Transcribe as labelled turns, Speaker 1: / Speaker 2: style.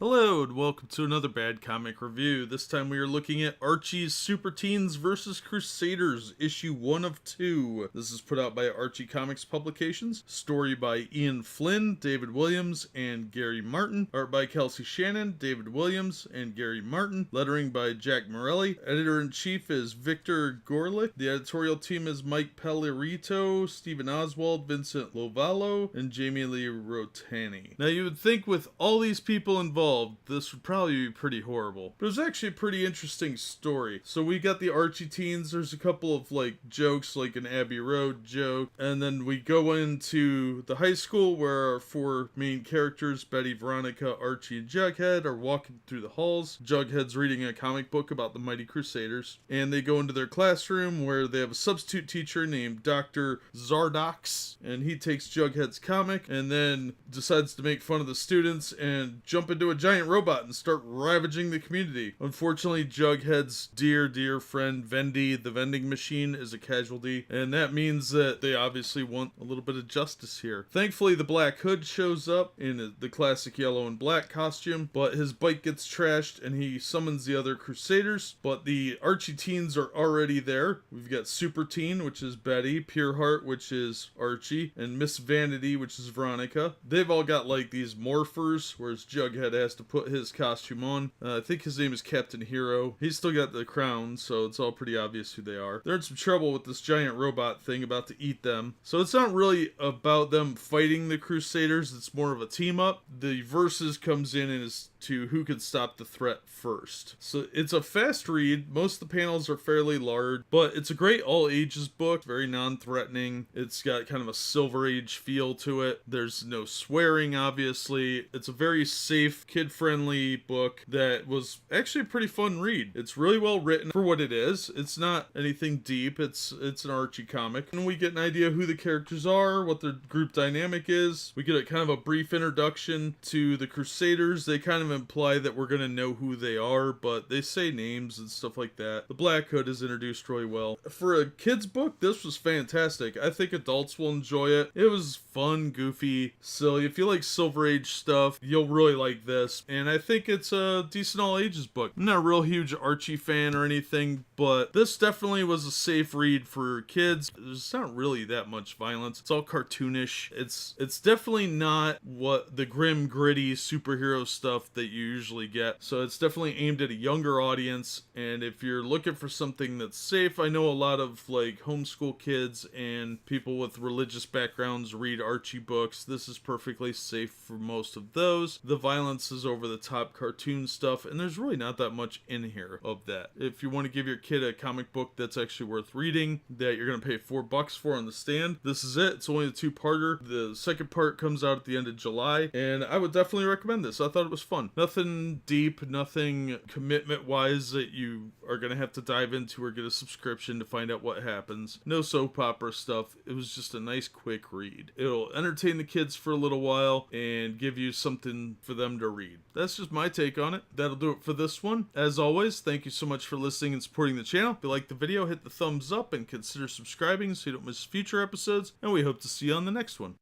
Speaker 1: Hello and welcome to another bad comic review. This time we are looking at Archie's Superteens vs. Crusaders, issue 1 of 2. This is put out by Archie Comics Publications. Story by Ian Flynn, David Williams, and Gary Martin. Art by Kelsey Shannon, David Williams, and Gary Martin. Lettering by Jack Morelli. Editor-in-Chief is Victor Gorlick. The editorial team is Mike Pellerito, Stephen Oswald, Vincent Lovallo, and Jamie Lee Rotani. Now you would think with all these people involved, this would probably be pretty horrible. But it was actually a pretty interesting story. So we got the Archie teens. There's a couple of jokes, like an Abbey Road joke. And then we go into the high school where our four main characters, Betty, Veronica, Archie, and Jughead, are walking through the halls. Jughead's reading a comic book about the Mighty Crusaders. And they go into their classroom where they have a substitute teacher named Dr. Zardox. And he takes Jughead's comic and then decides to make fun of the students and jump into a giant robot and start ravaging the community. Unfortunately, Jughead's dear friend Vendy, the vending machine, is a casualty, and that means that they obviously want a little bit of justice here. Thankfully, the Black Hood shows up in the classic yellow and black costume, but his bike gets trashed and he summons the other Crusaders, but the Archie teens are already there. We've got Super Teen, which is Betty, Pure Heart, which is Archie, and Miss Vanity, which is Veronica. They've all got these morphers, whereas Jughead has to put his costume on. I think his name is Captain Hero. He's still got the crown, so it's all pretty obvious who they are. They're in some trouble with this giant robot thing about to eat them. So it's not really about them fighting the Crusaders, it's more of a team up. The versus comes in and is to who could stop the threat first. So it's a fast read. Most of the panels are fairly large, but it's a great all ages book, very non-threatening. It's got kind of a Silver Age feel to it. There's no swearing, obviously. It's a very safe, kid-friendly book that was actually a pretty fun read. It's really well written for what it is. It's not anything deep. It's an Archie comic. And we get an idea who the characters are, what their group dynamic is. We get a kind of a brief introduction to the Crusaders. They kind of imply that we're going to know who they are, but they say names and stuff like that. The Black Hood is introduced really well. For a kid's book, this was fantastic. I think adults will enjoy it. It was fun, goofy, silly. If you like Silver Age stuff, you'll really like this. And I think it's a decent all ages book. I'm not a real huge Archie fan or anything, but this definitely was a safe read for kids. There's not really that much violence. It's all cartoonish. It's definitely not what the grim, gritty superhero stuff that you usually get. So it's definitely aimed at a younger audience. And if you're looking for something that's safe, I know a lot of homeschool kids and people with religious backgrounds read Archie books. This is perfectly safe for most of those. The violence is over the top cartoon stuff, and there's really not that much in here of that. If you want to give your kid a comic book that's actually worth reading, that you're going to pay $4 for on the stand, this is it. It's only a two-parter. The second part comes out at the end of July, and I would definitely recommend this. I thought it was fun. Nothing deep, nothing commitment-wise that you are going to have to dive into or get a subscription to find out what happens. No soap opera stuff. It was just a nice, quick read. It'll entertain the kids for a little while and give you something for them to read. That's just my take on it. That'll do it for this one. As always, thank you so much for listening and supporting the channel. If you like the video, hit the thumbs up and consider subscribing so you don't miss future episodes, and we hope to see you on the next one.